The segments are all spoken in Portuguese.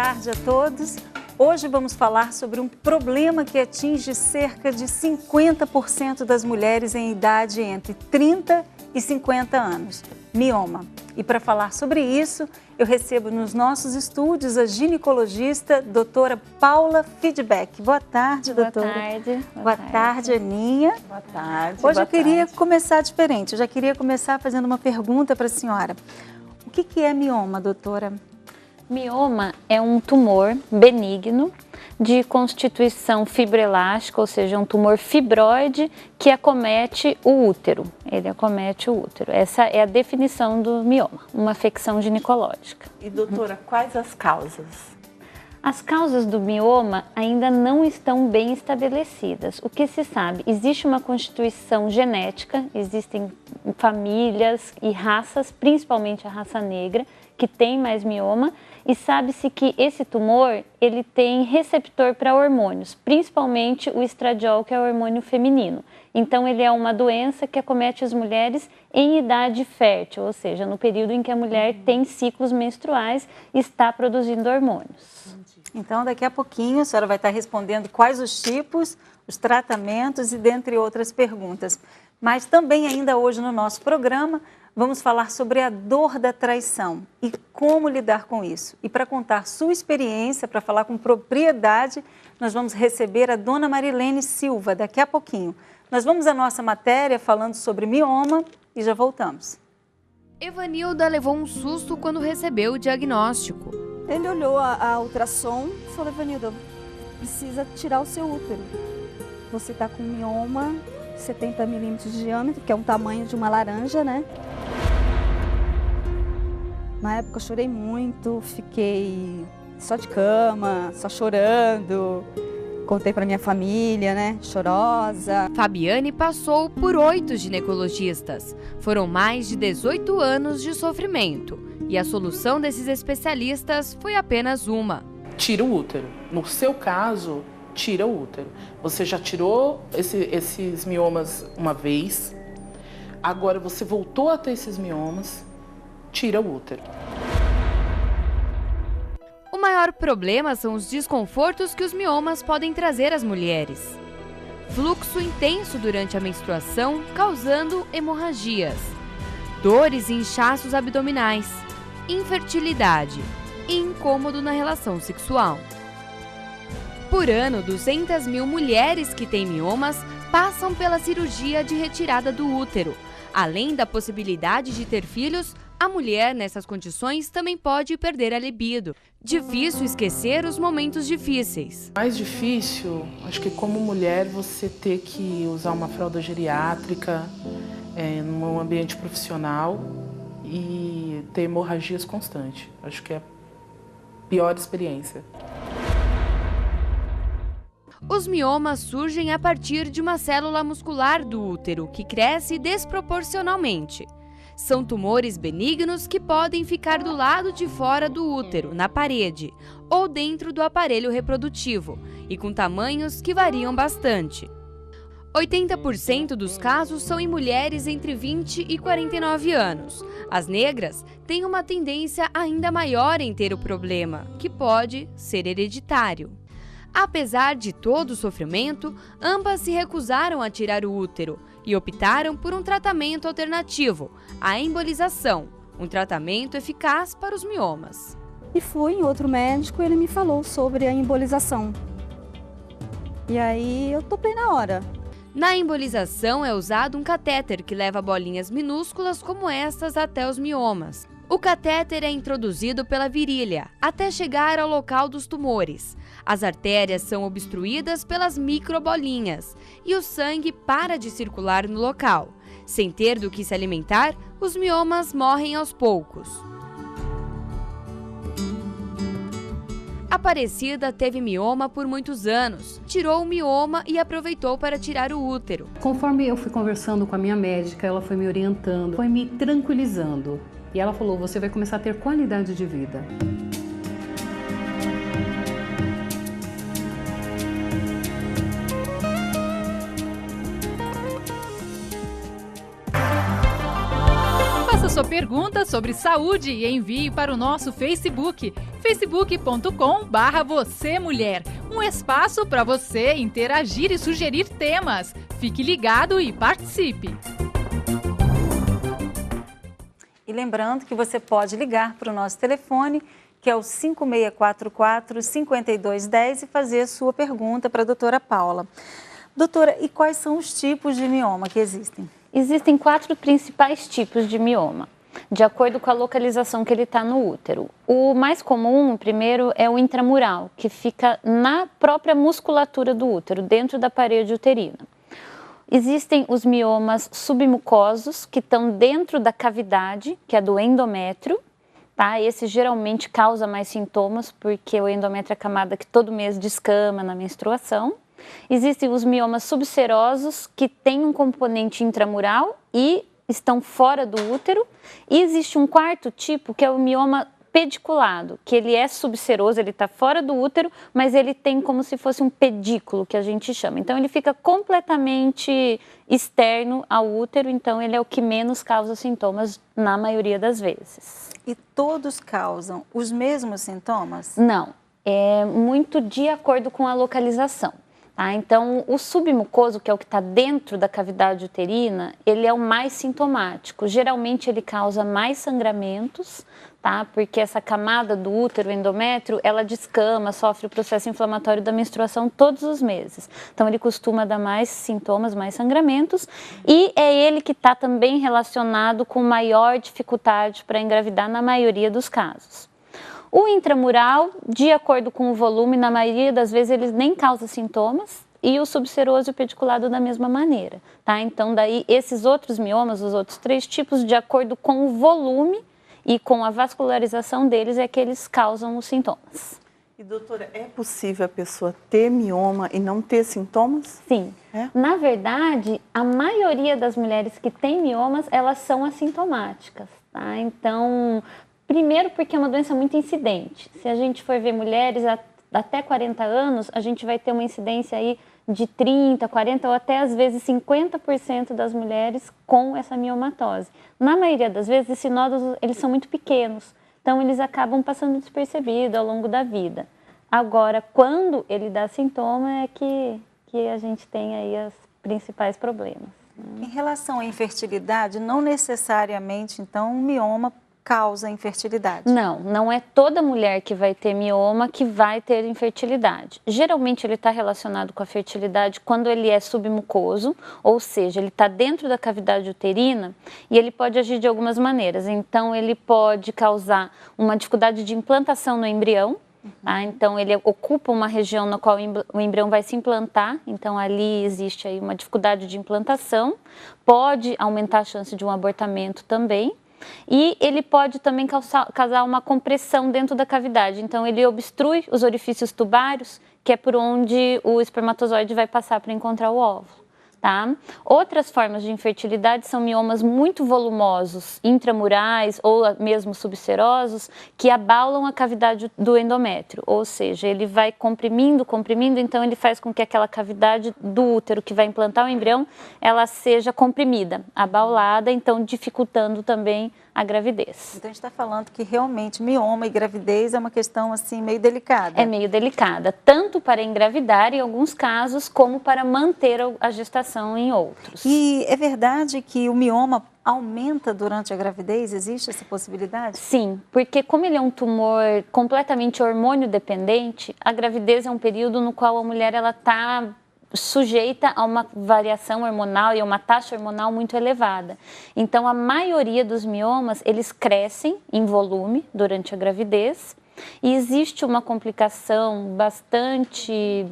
tarde a todos. Hoje vamos falar sobre um problema que atinge cerca de 50% das mulheres em idade entre 30 e 50 anos, mioma. E para falar sobre isso, eu recebo nos nossos estúdios a ginecologista doutora Paula Feedback. Boa tarde, doutora. Boa tarde. Boa tarde, Aninha. Boa tarde. Hoje eu queria começar diferente, eu já queria começar fazendo uma pergunta para a senhora. O que é mioma, doutora? Mioma é um tumor benigno de constituição fibroelástica, ou seja, um tumor fibroide que acomete o útero. Ele acomete o útero. Essa é a definição do mioma, uma afecção ginecológica. E doutora, quais as causas? As causas do mioma ainda não estão bem estabelecidas. O que se sabe? Existe uma constituição genética, existem famílias e raças, principalmente a raça negra, que tem mais mioma, e sabe-se que esse tumor ele tem receptor para hormônios, principalmente o estradiol, que é o hormônio feminino. Então ele é uma doença que acomete as mulheres em idade fértil, ou seja, no período em que a mulher tem ciclos menstruais e está produzindo hormônios. Então daqui a pouquinho a senhora vai estar respondendo quais os tipos, os tratamentos e dentre outras perguntas. Mas também ainda hoje no nosso programa vamos falar sobre a dor da traição e como lidar com isso. E para contar sua experiência, para falar com propriedade, nós vamos receber a dona Marilene Silva daqui a pouquinho. Nós vamos à nossa matéria falando sobre mioma e já voltamos. Evanilda levou um susto quando recebeu o diagnóstico. Ele olhou a ultrassom e falou: Evanilda, precisa tirar o seu útero. Você está com mioma, 70 milímetros de diâmetro, que é um tamanho de uma laranja, né? Na época eu chorei muito, fiquei só de cama, só chorando. Contei para minha família, né, chorosa. Fabiane passou por 8 ginecologistas. Foram mais de 18 anos de sofrimento. E a solução desses especialistas foi apenas uma. Tira o útero. No seu caso, tira o útero. Você já tirou esses miomas uma vez, agora você voltou a ter esses miomas, tira o útero. O maior problema são os desconfortos que os miomas podem trazer às mulheres. Fluxo intenso durante a menstruação, causando hemorragias. Dores e inchaços abdominais. Infertilidade e incômodo na relação sexual. Por ano, 200 mil mulheres que têm miomas passam pela cirurgia de retirada do útero. Além da possibilidade de ter filhos, a mulher nessas condições também pode perder a libido. Difícil esquecer os momentos difíceis. Mais difícil, acho que como mulher, você ter que usar uma fralda geriátrica num ambiente profissional e ter hemorragias constantes. Acho que é a pior experiência. Os miomas surgem a partir de uma célula muscular do útero que cresce desproporcionalmente. São tumores benignos que podem ficar do lado de fora do útero, na parede, ou dentro do aparelho reprodutivo, e com tamanhos que variam bastante. 80% dos casos são em mulheres entre 20 e 49 anos. As negras têm uma tendência ainda maior em ter o problema, que pode ser hereditário. Apesar de todo o sofrimento, ambas se recusaram a tirar o útero e optaram por um tratamento alternativo, a embolização, um tratamento eficaz para os miomas. E fui em outro médico e ele me falou sobre a embolização. E aí eu topei na hora. Na embolização é usado um catéter que leva bolinhas minúsculas como estas até os miomas. O catéter é introduzido pela virilha até chegar ao local dos tumores. As artérias são obstruídas pelas microbolinhas e o sangue para de circular no local. Sem ter do que se alimentar, os miomas morrem aos poucos. Aparecida teve mioma por muitos anos, tirou o mioma e aproveitou para tirar o útero. Conforme eu fui conversando com a minha médica, ela foi me orientando, foi me tranquilizando. E ela falou: você vai começar a ter qualidade de vida. sua pergunta sobre saúde e envie para o nosso Facebook, facebook.com/vocêmulher. Um espaço para você interagir e sugerir temas. Fique ligado e participe. E lembrando que você pode ligar para o nosso telefone, que é o 5644-5210, e fazer a sua pergunta para a doutora Paula. Doutora, e quais são os tipos de mioma que existem? Existem 4 principais tipos de mioma, de acordo com a localização que ele está no útero. O mais comum, primeiro, é o intramural, que fica na própria musculatura do útero, dentro da parede uterina. Existem os miomas submucosos, que estão dentro da cavidade, que é do endométrio. Tá? Esse geralmente causa mais sintomas, porque o endométrio é a camada que todo mês descama na menstruação. Existem os miomas subserosos, que têm um componente intramural e estão fora do útero. E existe um quarto tipo, que é o mioma pediculado, que ele é subseroso, ele está fora do útero, mas ele tem como se fosse um pedículo, que a gente chama. Então, ele fica completamente externo ao útero, então ele é o que menos causa sintomas na maioria das vezes. E todos causam os mesmos sintomas? Não, é muito de acordo com a localização. Tá? Então, o submucoso, que é o que está dentro da cavidade uterina, ele é o mais sintomático. Geralmente, ele causa mais sangramentos, tá? Porque essa camada do útero, endométrio, ela descama, sofre o processo inflamatório da menstruação todos os meses. Então, ele costuma dar mais sintomas, mais sangramentos, e é ele que está também relacionado com maior dificuldade para engravidar na maioria dos casos. O intramural, de acordo com o volume, na maioria das vezes ele nem causa sintomas, e o subseroso e o pediculado da mesma maneira, tá? Então, daí, esses outros miomas, os outros 3 tipos, de acordo com o volume e com a vascularização deles, é que eles causam os sintomas. E, doutora, é possível a pessoa ter mioma e não ter sintomas? Sim. É? Na verdade, a maioria das mulheres que têm miomas, elas são assintomáticas, tá? Então, primeiro porque é uma doença muito incidente. Se a gente for ver mulheres até 40 anos, a gente vai ter uma incidência aí de 30, 40 ou até às vezes 50% das mulheres com essa miomatose. Na maioria das vezes, esses nódulos, eles são muito pequenos, então eles acabam passando despercebidos ao longo da vida. Agora, quando ele dá sintoma, é que a gente tem aí os principais problemas. Em relação à infertilidade, não necessariamente, então, um mioma causa infertilidade? Não, não é toda mulher que vai ter mioma que vai ter infertilidade. Geralmente ele está relacionado com a fertilidade quando ele é submucoso, ou seja, ele está dentro da cavidade uterina e ele pode agir de algumas maneiras. Então, ele pode causar uma dificuldade de implantação no embrião. Tá? Então, ele ocupa uma região na qual o embrião vai se implantar, então ali existe aí uma dificuldade de implantação. Pode aumentar a chance de um abortamento também. E ele pode também causar uma compressão dentro da cavidade. Então, ele obstrui os orifícios tubários, que é por onde o espermatozoide vai passar para encontrar o óvulo. Tá? Outras formas de infertilidade são miomas muito volumosos, intramurais ou mesmo subserosos, que abalam a cavidade do endométrio, ou seja, ele vai comprimindo, então ele faz com que aquela cavidade do útero que vai implantar o embrião, ela seja comprimida, abaulada, então dificultando também a gravidez. Então, a gente está falando que realmente mioma e gravidez é uma questão assim meio delicada. É meio delicada, tanto para engravidar em alguns casos, como para manter a gestação em outros. E é verdade que o mioma aumenta durante a gravidez? Existe essa possibilidade? Sim, porque como ele é um tumor completamente hormônio dependente, a gravidez é um período no qual a mulher está sujeita a uma variação hormonal e a uma taxa hormonal muito elevada. Então, a maioria dos miomas, eles crescem em volume durante a gravidez e existe uma complicação bastante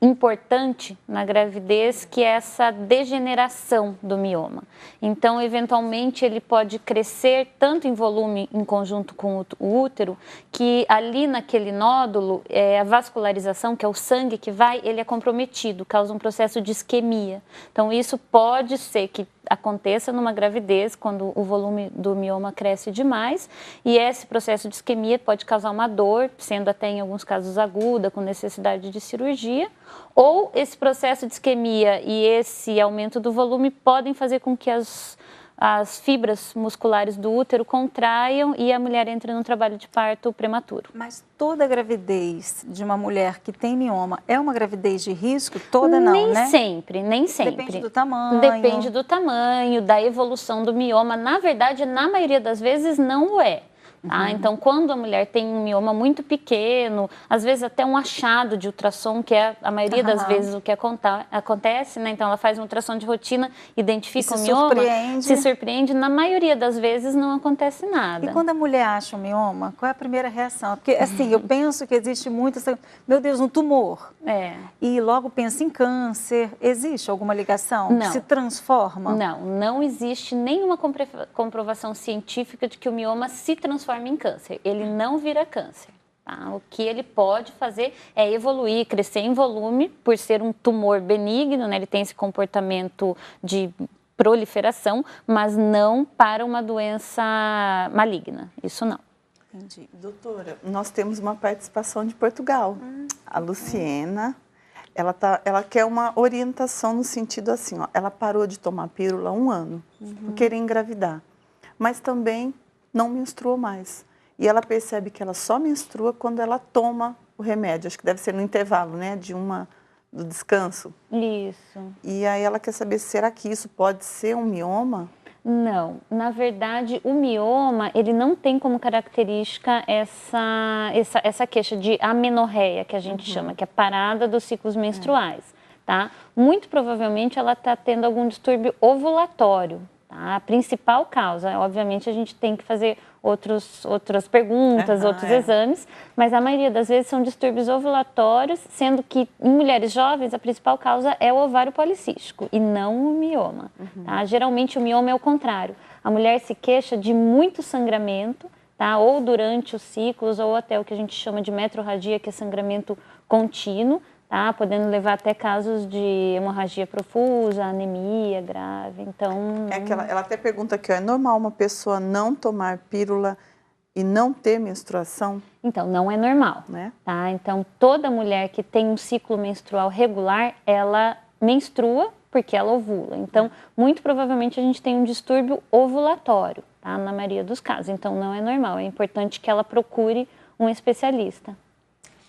importante na gravidez, que é essa degeneração do mioma. Então, eventualmente, ele pode crescer tanto em volume em conjunto com o útero, que ali naquele nódulo, a vascularização, que é o sangue que vai, ele é comprometido, causa um processo de isquemia. Então, isso pode ser que aconteça numa gravidez, quando o volume do mioma cresce demais, e esse processo de isquemia pode causar uma dor, sendo até em alguns casos aguda, com necessidade de cirurgia, ou esse processo de isquemia e esse aumento do volume podem fazer com que as fibras musculares do útero contraiam e a mulher entra num trabalho de parto prematuro. Mas toda gravidez de uma mulher que tem mioma é uma gravidez de risco? Toda não, nem né? Nem sempre. Depende do tamanho. Depende do tamanho, da evolução do mioma. Na verdade, na maioria das vezes, não o é. Tá? Então, quando a mulher tem um mioma muito pequeno, às vezes até um achado de ultrassom, que é a maioria das vezes o que acontece, né? Então ela faz um ultrassom de rotina, identifica o mioma, se surpreende, na maioria das vezes não acontece nada. E quando a mulher acha um mioma, qual é a primeira reação? Porque assim, eu penso que existe muito, meu Deus, um tumor. E logo pensa em câncer. Existe alguma ligação? Não. Se transforma? Não existe nenhuma comprovação científica de que o mioma se transforma em câncer. Ele não vira câncer. Tá? O que ele pode fazer é evoluir, crescer em volume, por ser um tumor benigno, né? Ele tem esse comportamento de proliferação, mas não para uma doença maligna. Isso não. Entendi. Doutora, nós temos uma participação de Portugal. A Luciena, ela quer uma orientação no sentido assim, ó, ela parou de tomar pílula há 1 ano, por querer engravidar, mas também não menstruou mais. E ela percebe que ela só menstrua quando ela toma o remédio. Acho que deve ser no intervalo, né, do descanso. Isso. E aí ela quer saber, será que isso pode ser um mioma? Não, na verdade o mioma, ele não tem como característica essa queixa de amenorreia, que a gente chama, que é a parada dos ciclos menstruais, tá? Muito provavelmente ela está tendo algum distúrbio ovulatório. Tá? A principal causa, obviamente a gente tem que fazer outras perguntas, outros exames, mas a maioria das vezes são distúrbios ovulatórios, sendo que em mulheres jovens a principal causa é o ovário policístico e não o mioma. Tá? Geralmente o mioma é o contrário, a mulher se queixa de muito sangramento, tá? Ou durante os ciclos, ou até o que a gente chama de metrorragia, que é sangramento contínuo, tá? Podendo levar até casos de hemorragia profusa, anemia grave, então... Ela até pergunta aqui, ó, é normal uma pessoa não tomar pílula e não ter menstruação? Então, não é normal, né? Tá? Então, toda mulher que tem um ciclo menstrual regular, ela menstrua porque ela ovula. Então, muito provavelmente a gente tem um distúrbio ovulatório, tá? Na maioria dos casos. Então, não é normal, é importante que ela procure um especialista.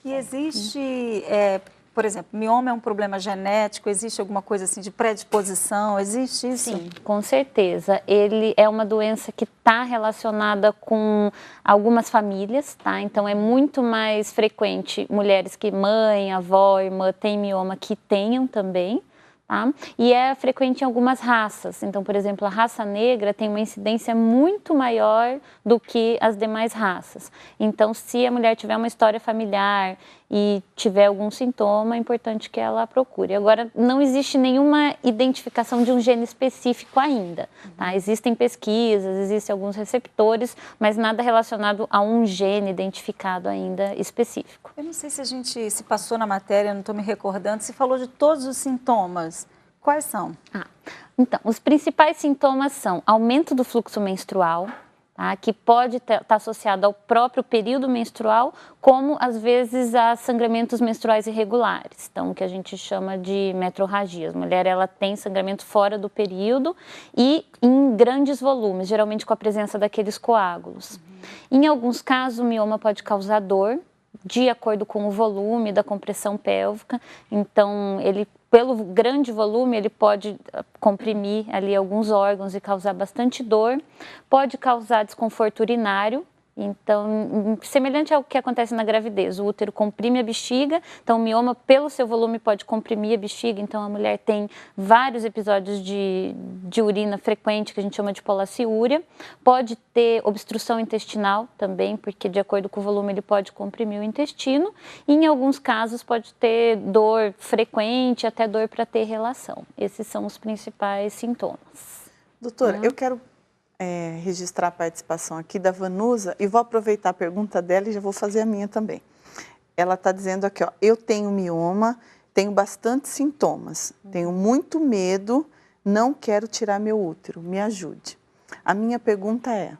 E existe... por exemplo, mioma é um problema genético, existe alguma coisa assim de predisposição, existe isso? Sim, com certeza. Ele é uma doença que está relacionada com algumas famílias, tá? Então é muito mais frequente mulheres que mãe, avó, irmã têm mioma que tenham também. Tá? E é frequente em algumas raças. Então, por exemplo, a raça negra tem uma incidência muito maior do que as demais raças. Então, se a mulher tiver uma história familiar e tiver algum sintoma, é importante que ela procure. Agora, não existe nenhuma identificação de um gene específico ainda. Tá? Existem pesquisas, existem alguns receptores, mas nada relacionado a um gene identificado ainda específico. Eu não sei se a gente se passou na matéria, não estou me recordando, se falou de todos os sintomas. Quais são? Então, os principais sintomas são aumento do fluxo menstrual, tá? Que pode estar associado ao próprio período menstrual, como às vezes a sangramentos menstruais irregulares, então o que a gente chama de metrorragia. A mulher ela tem sangramento fora do período e em grandes volumes, geralmente com a presença daqueles coágulos. Em alguns casos, o mioma pode causar dor, de acordo com o volume da compressão pélvica, então ele, pelo grande volume, ele pode comprimir ali alguns órgãos e causar bastante dor, pode causar desconforto urinário. Então, semelhante ao que acontece na gravidez, o útero comprime a bexiga, então o mioma, pelo seu volume, pode comprimir a bexiga, então a mulher tem vários episódios de urina frequente, que a gente chama de polaciúria, pode ter obstrução intestinal também, porque de acordo com o volume ele pode comprimir o intestino, e em alguns casos pode ter dor frequente, até dor para ter relação. Esses são os principais sintomas. Doutora, eu quero registrar a participação aqui da Vanusa e vou aproveitar a pergunta dela e já vou fazer a minha também. Ela está dizendo aqui, ó, eu tenho mioma, tenho bastante sintomas, tenho muito medo, não quero tirar meu útero, me ajude. A minha pergunta é,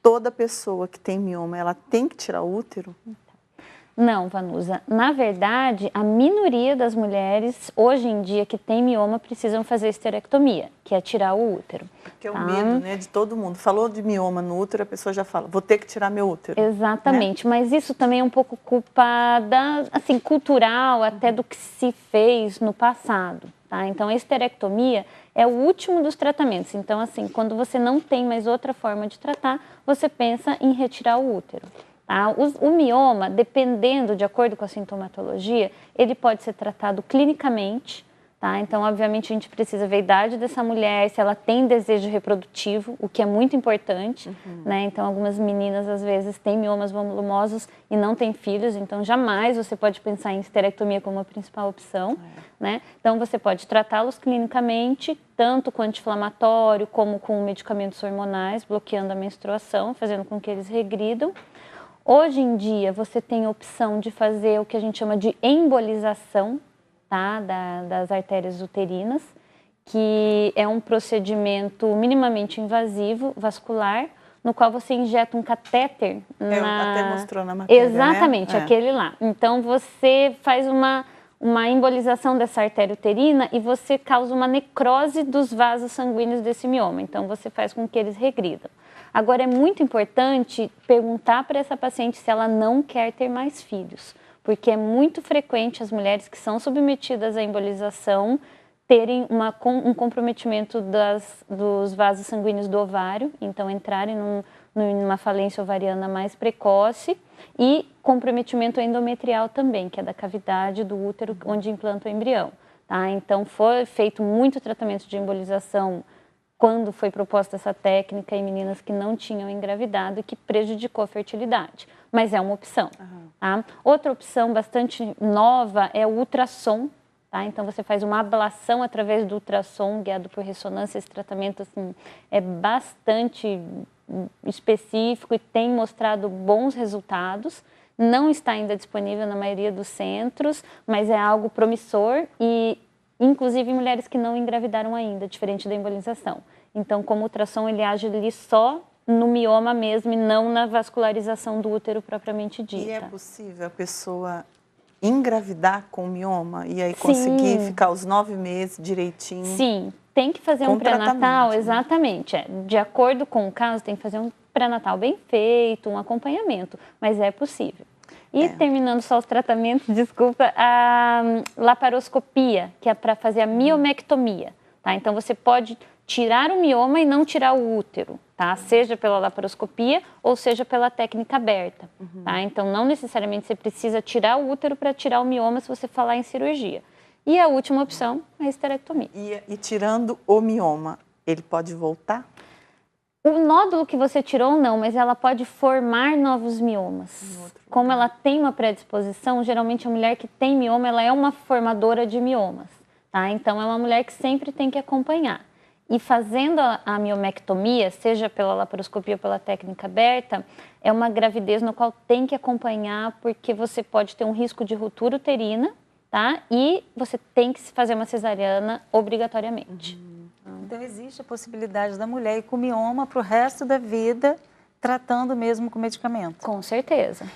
toda pessoa que tem mioma, ela tem que tirar o útero? Não, Vanusa. Na verdade, a minoria das mulheres, hoje em dia, que tem mioma, precisam fazer esterectomia, que é tirar o útero. Porque é o medo, né, de todo mundo. Falou de mioma no útero, a pessoa já fala, vou ter que tirar meu útero. Exatamente, né? Mas isso também é um pouco culpa assim, cultural, até do que se fez no passado, tá? Então, a esterectomia é o último dos tratamentos. Então, assim, quando você não tem mais outra forma de tratar, você pensa em retirar o útero. Tá? O mioma, dependendo, de acordo com a sintomatologia, ele pode ser tratado clinicamente, tá? Então, obviamente, a gente precisa ver a idade dessa mulher, se ela tem desejo reprodutivo, o que é muito importante, né? Então, algumas meninas, às vezes, têm miomas volumosos e não têm filhos, então, jamais você pode pensar em esterectomia como a principal opção, né? Então, você pode tratá-los clinicamente, tanto com anti-inflamatório, como com medicamentos hormonais, bloqueando a menstruação, fazendo com que eles regridam. Hoje em dia, você tem a opção de fazer o que a gente chama de embolização, tá, das artérias uterinas, que é um procedimento minimamente invasivo, vascular, no qual você injeta um catéter. Até mostrou na matéria, exatamente, né? aquele lá. Então, você faz uma embolização dessa artéria uterina e você causa uma necrose dos vasos sanguíneos desse mioma. Então, você faz com que eles regridam. Agora, é muito importante perguntar para essa paciente se ela não quer ter mais filhos, porque é muito frequente as mulheres que são submetidas à embolização terem um comprometimento dos vasos sanguíneos do ovário, então entrarem numa falência ovariana mais precoce, e comprometimento endometrial também, que é da cavidade do útero onde implanta o embrião. Tá? Então, foi feito muito tratamento de embolização quando foi proposta essa técnica em meninas que não tinham engravidado e que prejudicou a fertilidade. Mas é uma opção. Tá? Outra opção bastante nova é o ultrassom. Tá? Então, você faz uma ablação através do ultrassom, guiado por ressonância. Esse tratamento assim, é bastante específico e tem mostrado bons resultados. Não está ainda disponível na maioria dos centros, mas é algo promissor e inclusive em mulheres que não engravidaram ainda, diferente da embolização. Então, como o ultrassom, ele age ali só no mioma mesmo e não na vascularização do útero propriamente dita. E é possível a pessoa engravidar com mioma e aí conseguir ficar os 9 meses direitinho? Sim, tem que fazer um pré-natal, exatamente. De acordo com o caso, tem que fazer um pré-natal bem feito, um acompanhamento, mas é possível. E terminando só os tratamentos, desculpa, a laparoscopia, que é para fazer a miomectomia, tá? Então, você pode tirar o mioma e não tirar o útero, tá? Seja pela laparoscopia ou seja pela técnica aberta, tá? Então, não necessariamente você precisa tirar o útero para tirar o mioma se você falar em cirurgia. E a última opção é a esterectomia. E tirando o mioma, ele pode voltar? O nódulo que você tirou, não, mas ela pode formar novos miomas. Como ela tem uma predisposição, geralmente a mulher que tem mioma, ela é uma formadora de miomas, tá? Então, é uma mulher que sempre tem que acompanhar. E fazendo a miomectomia, seja pela laparoscopia ou pela técnica aberta, é uma gravidez no qual tem que acompanhar, porque você pode ter um risco de ruptura uterina, tá? E você tem que fazer uma cesariana obrigatoriamente. Então, existe a possibilidade da mulher ir com mioma para o resto da vida, tratando mesmo com medicamento? Com certeza.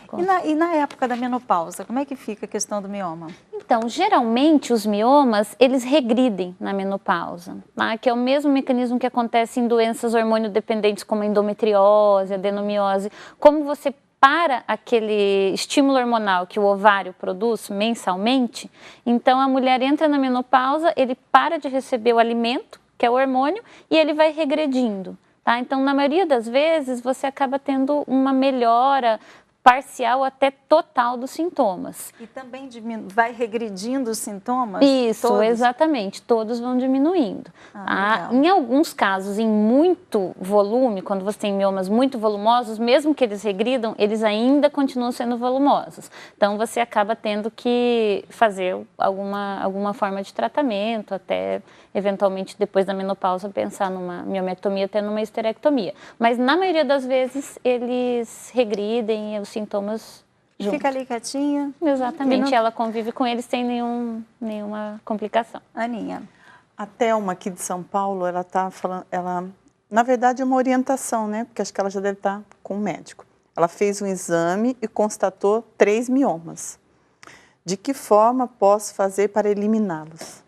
E na época da menopausa, como é que fica a questão do mioma? Então, geralmente, os miomas, eles regridem na menopausa, tá? Que é o mesmo mecanismo que acontece em doenças hormonio-dependentes, como a endometriose, adenomiose. Como você para aquele estímulo hormonal que o ovário produz mensalmente, então a mulher entra na menopausa, ele para de receber o alimento, que é o hormônio, e ele vai regredindo, tá? Então, na maioria das vezes, você acaba tendo uma melhora parcial até total dos sintomas. E também vai regredindo os sintomas? Isso, todos? Exatamente, todos vão diminuindo. Tá? Em alguns casos, em muito volume, quando você tem miomas muito volumosos, mesmo que eles regridam, eles ainda continuam sendo volumosos. Então, você acaba tendo que fazer alguma forma de tratamento, até eventualmente depois da menopausa pensar numa miomectomia, até numa esterectomia. Mas na maioria das vezes eles regridem e os sintomas juntos. Fica ali quietinha. Exatamente, ela convive com eles sem nenhuma complicação. Aninha. A Thelma aqui de São Paulo, ela está falando, na verdade é uma orientação, né? Porque acho que ela já deve estar com um médico. Ela fez um exame e constatou 3 miomas. De que forma posso fazer para eliminá-los?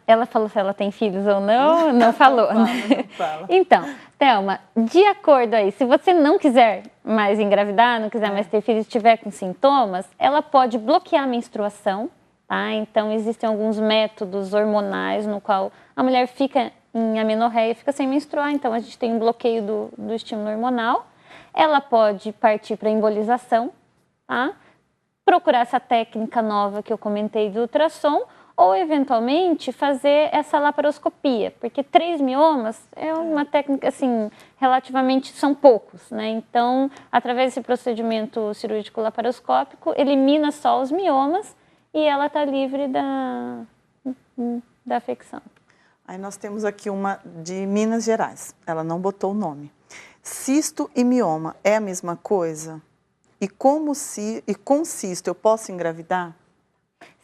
Ela falou se ela tem filhos ou não, não falou. Não fala. Então, Thelma, de acordo aí, se você não quiser mais engravidar, não quiser mais ter filhos, estiver com sintomas, ela pode bloquear a menstruação, tá? Então, existem alguns métodos hormonais no qual a mulher fica em amenorreia, fica sem menstruar, então a gente tem um bloqueio do estímulo hormonal. Ela pode partir para embolização, tá? Procurar essa técnica nova que eu comentei do ultrassom, ou eventualmente fazer essa laparoscopia, porque 3 miomas é uma técnica, assim, relativamente são poucos, né? Então, através desse procedimento cirúrgico laparoscópico, elimina só os miomas e ela está livre da afecção. Aí nós temos aqui uma de Minas Gerais, ela não botou o nome. Cisto e mioma é a mesma coisa? E com cisto eu posso engravidar?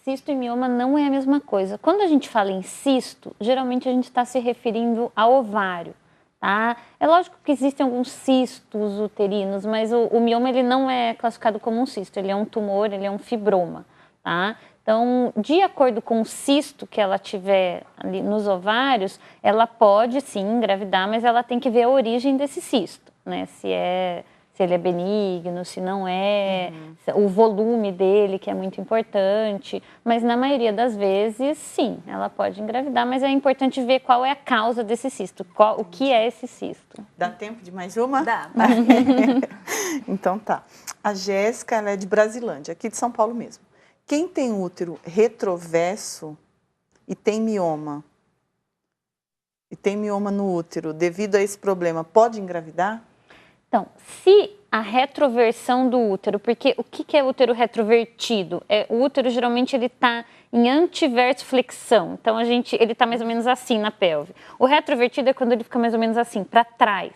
Cisto e mioma não é a mesma coisa. Quando a gente fala em cisto, geralmente a gente está se referindo ao ovário, tá? É lógico que existem alguns cistos uterinos, mas o mioma ele não é classificado como um cisto, ele é um tumor, ele é um fibroma, tá? Então, de acordo com o cisto que ela tiver ali nos ovários, ela pode sim engravidar, mas ela tem que ver a origem desse cisto, né? Se ele é benigno, se não é, o volume dele, que é muito importante. Mas na maioria das vezes, sim, ela pode engravidar, mas é importante ver qual é a causa desse cisto, o que é esse cisto. Dá tempo de mais uma? Dá. Então tá. A Jéssica, ela é de Brasilândia, aqui de São Paulo mesmo. Quem tem útero retroverso e tem mioma no útero, devido a esse problema, pode engravidar? Então, se a retroversão do útero, porque o que é útero retrovertido? O útero geralmente ele está em antiverso flexão, então ele está mais ou menos assim na pelve. O retrovertido é quando ele fica mais ou menos assim, para trás,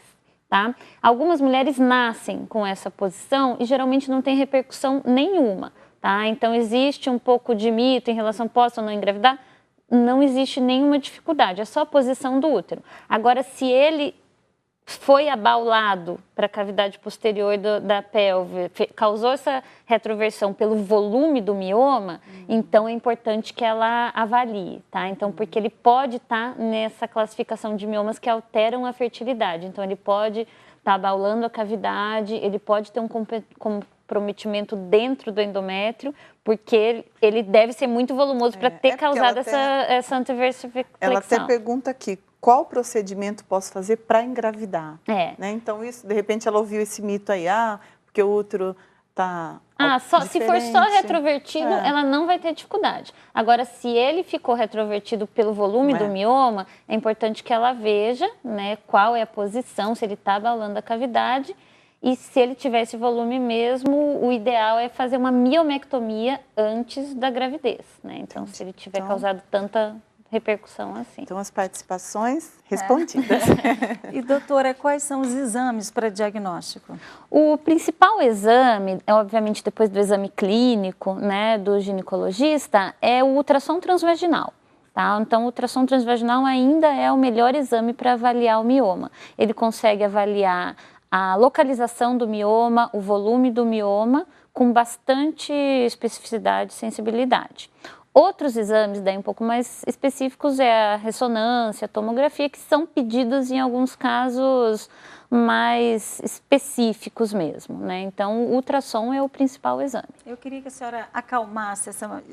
tá? Algumas mulheres nascem com essa posição e geralmente não tem repercussão nenhuma, tá? Então existe um pouco de mito em relação posso ou não engravidar? Não existe nenhuma dificuldade, é só a posição do útero. Agora, se ele foi abaulado para a cavidade posterior da pelve, causou essa retroversão pelo volume do mioma, então é importante que ela avalie, tá? Então, porque ele pode estar nessa classificação de miomas que alteram a fertilidade. Então, ele pode estar abaulando a cavidade, ele pode ter um comprometimento dentro do endométrio, porque ele deve ser muito volumoso para ter causado essa antiversificação. Ela até pergunta aqui, qual procedimento posso fazer para engravidar? Né? Então, isso, de repente, ela ouviu esse mito aí, porque o útero está se for só retrovertido, ela não vai ter dificuldade. Agora, se ele ficou retrovertido pelo volume do mioma, é importante que ela veja, né, qual é a posição, se ele está abalando a cavidade. E se ele tiver esse volume mesmo, o ideal é fazer uma miomectomia antes da gravidez, né? Então, se ele tiver causado tanta repercussão assim. Então, as participações respondidas. E, doutora, quais são os exames para diagnóstico? O principal exame, obviamente, depois do exame clínico, né, do ginecologista, é o ultrassom transvaginal. Tá? Então, o ultrassom transvaginal ainda é o melhor exame para avaliar o mioma. Ele consegue avaliar a localização do mioma, o volume do mioma, com bastante especificidade e sensibilidade. Outros exames daí um pouco mais específicos é a ressonância, a tomografia, que são pedidos em alguns casos mais específicos mesmo, né? Então, o ultrassom é o principal exame. Eu queria que a senhora acalmasse essa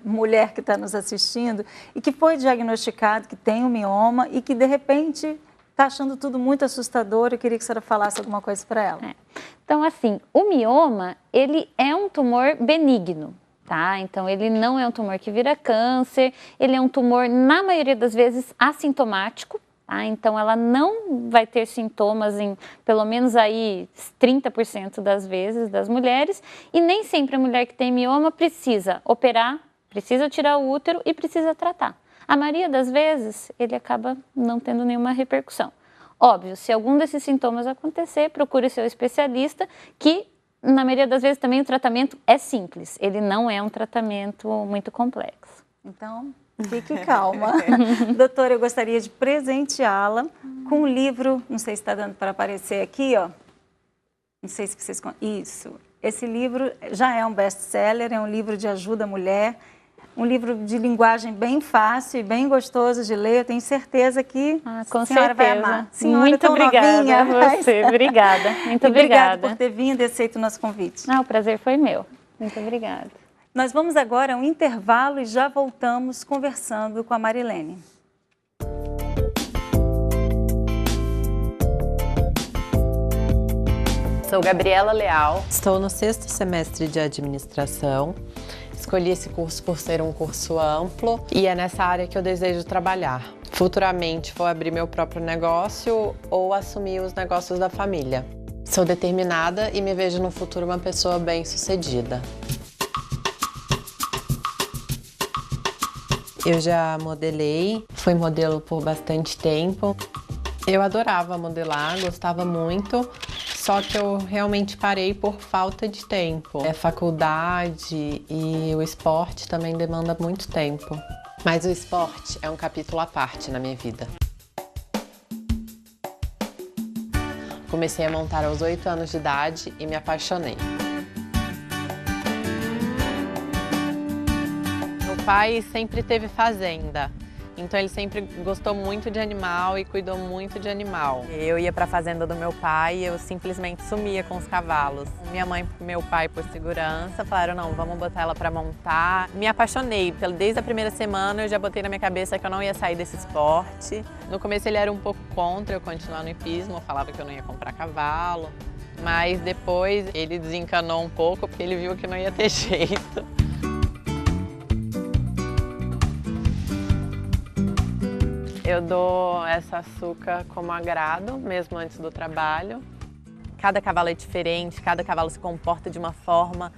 mulher que está nos assistindo e que foi diagnosticado, que tem um mioma e que, de repente, está achando tudo muito assustador. Eu queria que a senhora falasse alguma coisa para ela. Então, assim, o mioma, ele é um tumor benigno. Tá? Então, ele não é um tumor que vira câncer, ele é um tumor, na maioria das vezes, assintomático, tá? Então, ela não vai ter sintomas em, pelo menos aí, 30% das vezes das mulheres, e nem sempre a mulher que tem mioma precisa operar, precisa tirar o útero e precisa tratar. A maioria das vezes, ele acaba não tendo nenhuma repercussão. Óbvio, se algum desses sintomas acontecer, procure seu especialista, que na maioria das vezes também o tratamento é simples, ele não é um tratamento muito complexo. Então, fique calma. Doutora, eu gostaria de presenteá-la com um livro, não sei se está dando para aparecer aqui, ó. Não sei se vocês... Isso. Esse livro já é um best-seller, é um livro de ajuda à mulher, um livro de linguagem bem fácil e bem gostoso de ler. Eu tenho certeza que a senhora vai amar. Senhora, muito obrigada novinha, a você. Obrigada. Muito obrigada. Obrigada por ter vindo e aceito o nosso convite. O prazer foi meu. Muito obrigada. Nós vamos agora a um intervalo e já voltamos conversando com a Marilene. Sou Gabriela Leal, estou no 6º semestre de administração. Escolhi esse curso por ser um curso amplo e é nessa área que eu desejo trabalhar. Futuramente vou abrir meu próprio negócio ou assumir os negócios da família. Sou determinada e me vejo no futuro uma pessoa bem-sucedida. Eu já modelei, fui modelo por bastante tempo. Eu adorava modelar, gostava muito. Só que eu realmente parei por falta de tempo. A faculdade e o esporte também demanda muito tempo. Mas o esporte é um capítulo à parte na minha vida. Comecei a montar aos 8 anos de idade e me apaixonei. Meu pai sempre teve fazenda. Então ele sempre gostou muito de animal e cuidou muito de animal. Eu ia para a fazenda do meu pai e eu simplesmente sumia com os cavalos. Minha mãe e meu pai, por segurança, falaram, não, vamos botar ela para montar. Me apaixonei. Desde a primeira semana eu já botei na minha cabeça que eu não ia sair desse esporte. No começo ele era um pouco contra eu continuar no hipismo, falava que eu não ia comprar cavalo. Mas depois ele desencanou um pouco porque ele viu que não ia ter jeito. Eu dou essa açúcar como agrado, mesmo antes do trabalho. Cada cavalo é diferente, cada cavalo se comporta de uma forma.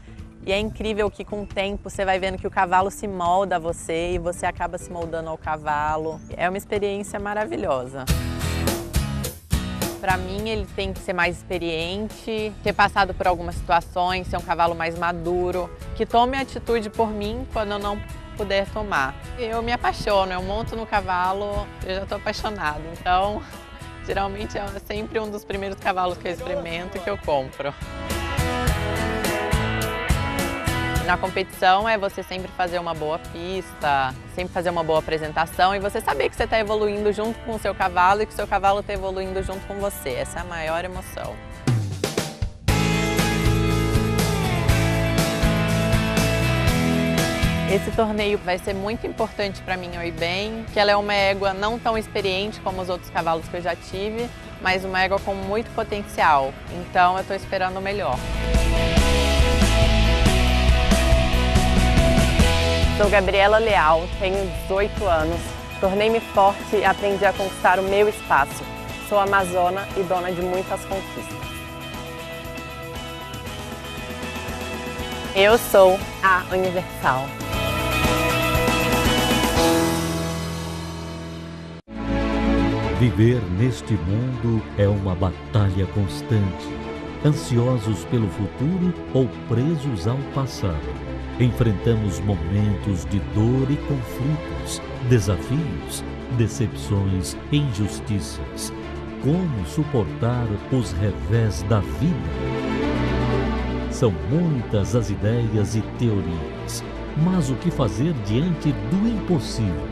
E é incrível que com o tempo você vai vendo que o cavalo se molda a você e você acaba se moldando ao cavalo. É uma experiência maravilhosa. Para mim, ele tem que ser mais experiente, ter passado por algumas situações, ser um cavalo mais maduro, que tome atitude por mim quando eu não puder tomar. Eu me apaixono, eu monto no cavalo, eu já estou apaixonada. Então, geralmente é sempre um dos primeiros cavalos que eu experimento e que eu compro. Na competição é você sempre fazer uma boa pista, sempre fazer uma boa apresentação e você saber que você está evoluindo junto com o seu cavalo e que o seu cavalo está evoluindo junto com você. Essa é a maior emoção. Esse torneio vai ser muito importante para mim, Oi Bem, que ela é uma égua não tão experiente como os outros cavalos que eu já tive, mas uma égua com muito potencial. Então eu estou esperando o melhor. Sou Gabriela Leal, tenho 18 anos, tornei-me forte e aprendi a conquistar o meu espaço. Sou amazona e dona de muitas conquistas. Eu sou a Universal. Viver neste mundo é uma batalha constante. Ansiosos pelo futuro ou presos ao passado. Enfrentamos momentos de dor e conflitos, desafios, decepções e injustiças. Como suportar os revés da vida? São muitas as ideias e teorias, mas o que fazer diante do impossível?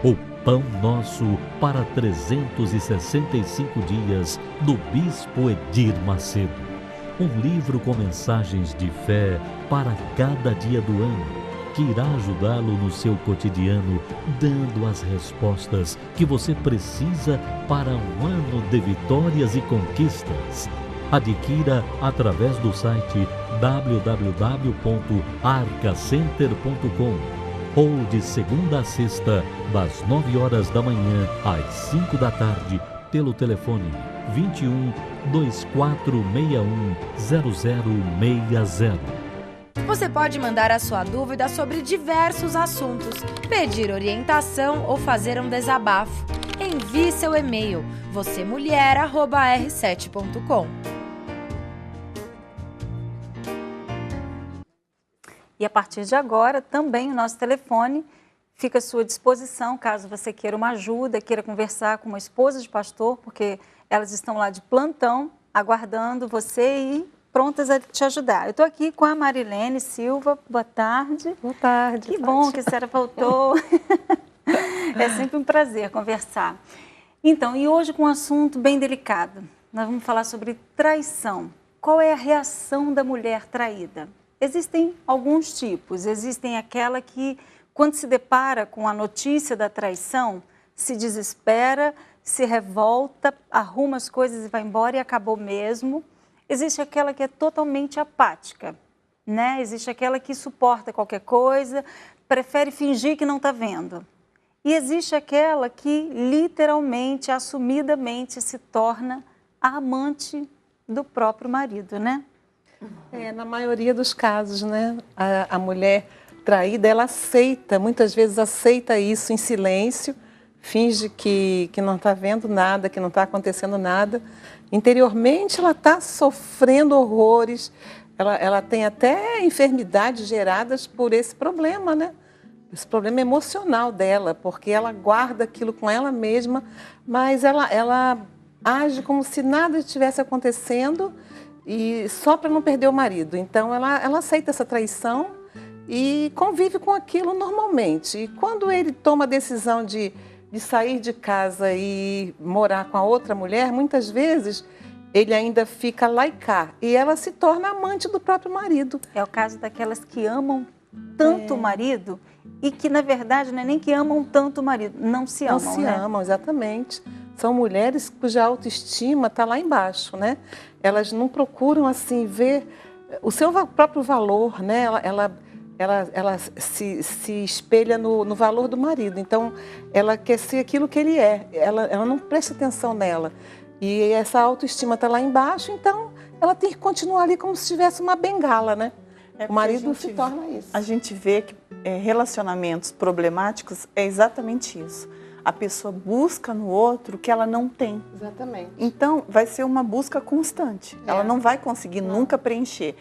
O Pão Nosso para 365 dias, do Bispo Edir Macedo. Um livro com mensagens de fé para cada dia do ano, que irá ajudá-lo no seu cotidiano, dando as respostas que você precisa para um ano de vitórias e conquistas. Adquira através do site www.arcacenter.com ou de segunda a sexta, das 9 horas da manhã às 5 da tarde, pelo telefone 21 2461 0060. Você pode mandar a sua dúvida sobre diversos assuntos, pedir orientação ou fazer um desabafo. Envie seu e-mail vocemulher@r7.com. E a partir de agora, também o nosso telefone fica à sua disposição, caso você queira uma ajuda, queira conversar com uma esposa de pastor, porque elas estão lá de plantão aguardando você e prontas a te ajudar. Eu estou aqui com a Marilene Silva. Boa tarde. Boa tarde. Que bom que a senhora voltou. É sempre um prazer conversar. Então, e hoje com um assunto bem delicado. Nós vamos falar sobre traição. Qual é a reação da mulher traída? Existem alguns tipos. Existem aquela que, quando se depara com a notícia da traição, se desespera, se revolta, arruma as coisas e vai embora e acabou mesmo. Existe aquela que é totalmente apática, né? Existe aquela que suporta qualquer coisa, prefere fingir que não está vendo. E existe aquela que literalmente, assumidamente se torna a amante do próprio marido, né? Na maioria dos casos, né? A mulher traída, ela aceita, muitas vezes aceita isso em silêncio, finge que não está vendo nada, que não está acontecendo nada. Interiormente, ela está sofrendo horrores, ela tem até enfermidades geradas por esse problema, né? Esse problema emocional dela, porque ela guarda aquilo com ela mesma, mas ela age como se nada estivesse acontecendo e só para não perder o marido. Então, ela aceita essa traição e convive com aquilo normalmente. E quando ele toma a decisão de sair de casa e morar com a outra mulher, muitas vezes ele ainda fica lá e cá. E ela se torna amante do próprio marido. É o caso daquelas que amam tanto o marido e que, na verdade, não é nem que amam tanto o marido, não se amam, Não se né? amam, exatamente. São mulheres cuja autoestima está lá embaixo, né? Elas não procuram, assim, ver o seu próprio valor, né? Ela se espelha no valor do marido. Então, ela quer ser aquilo que ele é. Ela não presta atenção nela. E essa autoestima está lá embaixo, então ela tem que continuar ali como se tivesse uma bengala, né? O marido se torna isso. A gente vê que relacionamentos problemáticos é exatamente isso. A pessoa busca no outro o que ela não tem. Exatamente. Então, vai ser uma busca constante. Ela não vai conseguir nunca preencher.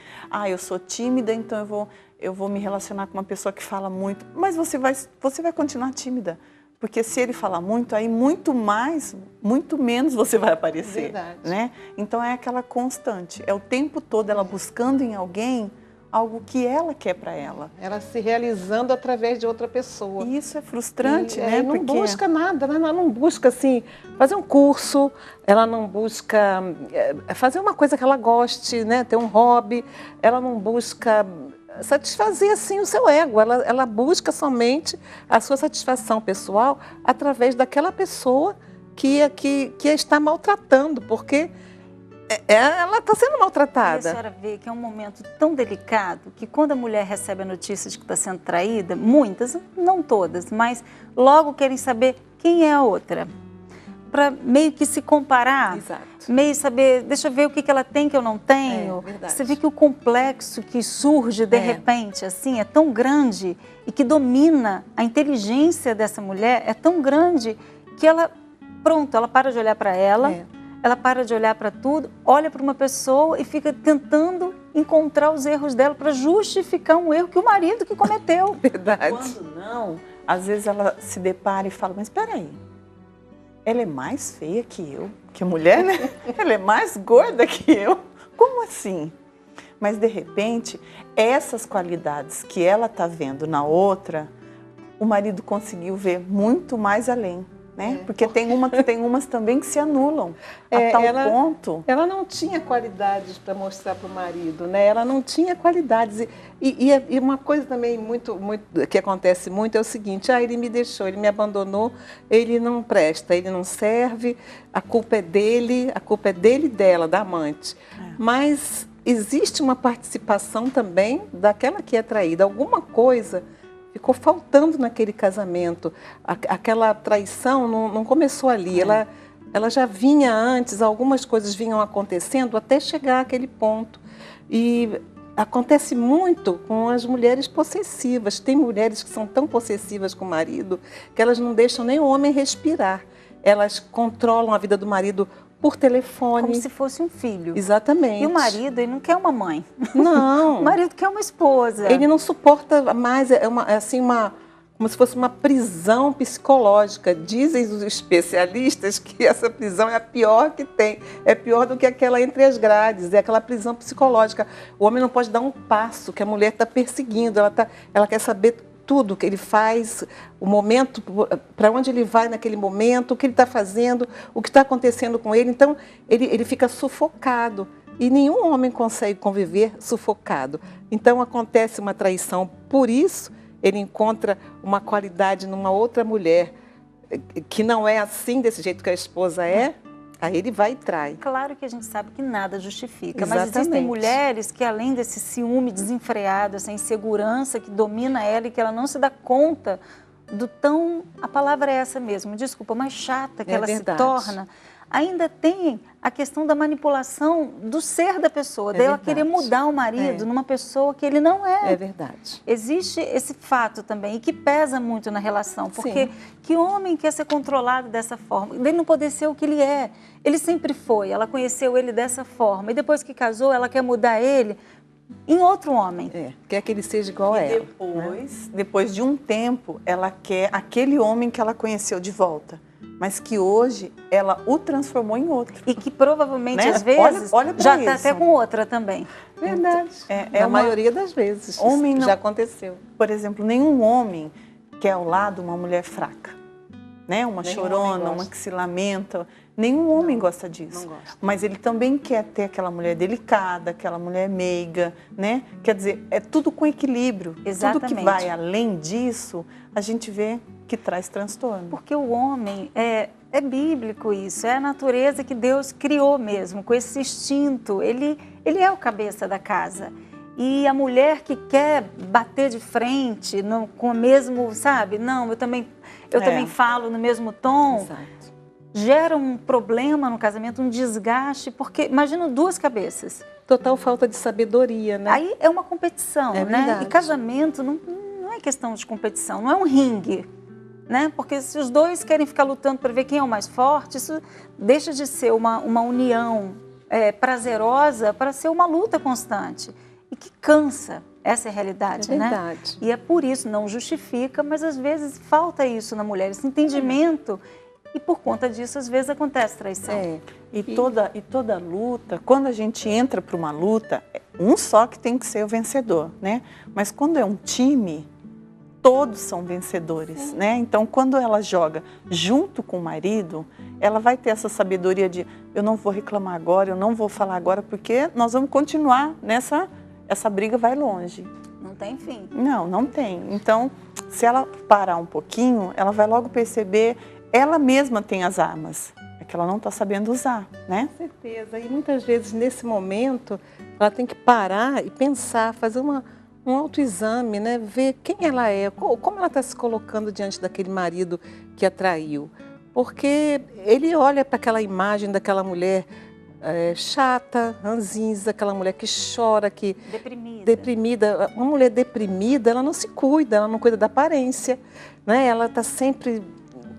Eu sou tímida, então eu vou me relacionar com uma pessoa que fala muito. Mas você vai continuar tímida. Porque se ele falar muito, aí muito menos você vai aparecer. Verdade. Né? Então, é aquela constante. É o tempo todo ela buscando em alguém algo que ela quer para ela. Ela se realizando através de outra pessoa. E isso é frustrante, né? Ela não busca nada, né? Ela não busca, assim, fazer um curso, ela não busca fazer uma coisa que ela goste, né? Ter um hobby, ela não busca satisfazer, assim, o seu ego. Ela busca somente a sua satisfação pessoal através daquela pessoa que a está maltratando, porque ela está sendo maltratada. E a senhora vê que é um momento tão delicado que quando a mulher recebe a notícia de que está sendo traída, muitas, não todas, mas logo querem saber quem é a outra. Para meio que se comparar, Exato. meio saber, deixa eu ver o que ela tem que eu não tenho. Você vê que o complexo que surge de repente, assim, é tão grande e que domina a inteligência dessa mulher, é tão grande que ela para de olhar para ela, ela para de olhar para tudo, olha para uma pessoa e fica tentando encontrar os erros dela para justificar um erro que o marido que cometeu. Verdade. Quando não, às vezes ela se depara e fala, mas espera aí, ela é mais feia que eu, que mulher, né? Ela é mais gorda que eu. Como assim? Mas, de repente, essas qualidades que ela está vendo na outra, o marido conseguiu ver muito mais além. Né? Porque tem umas também que se anulam a tal ponto. Ela não tinha qualidades para mostrar para o marido, né? Ela não tinha qualidades. E uma coisa também muito que acontece muito é o seguinte: ele me deixou, ele me abandonou, ele não presta, ele não serve, a culpa é dele e dela, da amante. Mas existe uma participação também daquela que é traída, alguma coisa ficou faltando naquele casamento. Aquela traição não começou ali, ela já vinha antes, algumas coisas vinham acontecendo até chegar àquele ponto. E acontece muito com as mulheres possessivas. Tem mulheres que são tão possessivas com o marido que elas não deixam nem o homem respirar. Elas controlam a vida do marido por telefone. Como se fosse um filho. Exatamente. E o marido, ele não quer uma mãe. Não. O marido quer uma esposa. Ele não suporta mais, uma como se fosse uma prisão psicológica. Dizem os especialistas que essa prisão é a pior que tem. É pior do que aquela entre as grades, é aquela prisão psicológica. O homem não pode dar um passo que a mulher está perseguindo, ela quer saber tudo que ele faz, o momento, para onde ele vai naquele momento, o que ele está fazendo, o que está acontecendo com ele. Então, ele fica sufocado. E nenhum homem consegue conviver sufocado. Então, acontece uma traição. Por isso, ele encontra uma qualidade numa outra mulher que não é assim, desse jeito que a esposa é, aí ele vai e trai. Claro que a gente sabe que nada justifica, Exatamente. mas existem mulheres que, além desse ciúme desenfreado, essa insegurança que domina ela e que ela não se dá conta do tão, a palavra é essa mesmo, desculpa, mais chata que ela verdade. se torna, ainda tem a questão da manipulação do ser da pessoa, dela querer mudar o marido numa pessoa que ele não é. É verdade. Existe esse fato também, e que pesa muito na relação, porque que homem quer ser controlado dessa forma? Ele não poder ser o que ele é. Ele sempre foi, ela conheceu ele dessa forma, e depois que casou, ela quer mudar ele em outro homem. Quer que ele seja igual a ela. Depois de um tempo, ela quer aquele homem que ela conheceu de volta, mas que hoje ela o transformou em outro. E que provavelmente, às vezes, olha já está até com outra também. Verdade. A maioria das vezes homem já aconteceu. Por exemplo, nenhum homem quer ao lado uma mulher fraca, né? Uma chorona, uma que se lamenta. Nenhum homem gosta disso. Não gosta. Mas ele também quer ter aquela mulher delicada, aquela mulher meiga, né? Quer dizer, é tudo com equilíbrio. Exatamente. Tudo que vai além disso, a gente vê que traz transtorno. Porque o homem, é bíblico isso, é a natureza que Deus criou mesmo, com esse instinto. Ele é o cabeça da casa. E a mulher que quer bater de frente, com o mesmo, sabe? Não, eu também falo no mesmo tom. Exato. Gera um problema no casamento, um desgaste, porque imagina duas cabeças. Total falta de sabedoria, né? Aí é uma competição, né? Verdade. E casamento não é questão de competição, não é um ringue, né? Porque se os dois querem ficar lutando para ver quem é o mais forte, isso deixa de ser uma união prazerosa para ser uma luta constante e que cansa. Essa é a realidade, né? Verdade. E é por isso, não justifica, mas às vezes falta isso na mulher, esse entendimento. E por conta disso, às vezes, acontece traição. E toda luta, quando a gente entra para uma luta, um só que tem que ser o vencedor, né? Mas quando é um time, todos são vencedores, né? Então, quando ela joga junto com o marido, ela vai ter essa sabedoria de eu não vou reclamar agora, eu não vou falar agora, porque nós vamos continuar essa briga vai longe. Não tem fim. Não tem. Então, se ela parar um pouquinho, ela vai logo perceber. Ela mesma tem as armas, é que ela não está sabendo usar, né? Com certeza. E muitas vezes, nesse momento, ela tem que parar e pensar, fazer um autoexame, né? Ver quem ela é, como ela está se colocando diante daquele marido que a traiu. Porque ele olha para aquela imagem daquela mulher chata, ranzinza, aquela mulher que chora, que... Deprimida. Uma mulher deprimida, ela não se cuida, ela não cuida da aparência, né? Ela está sempre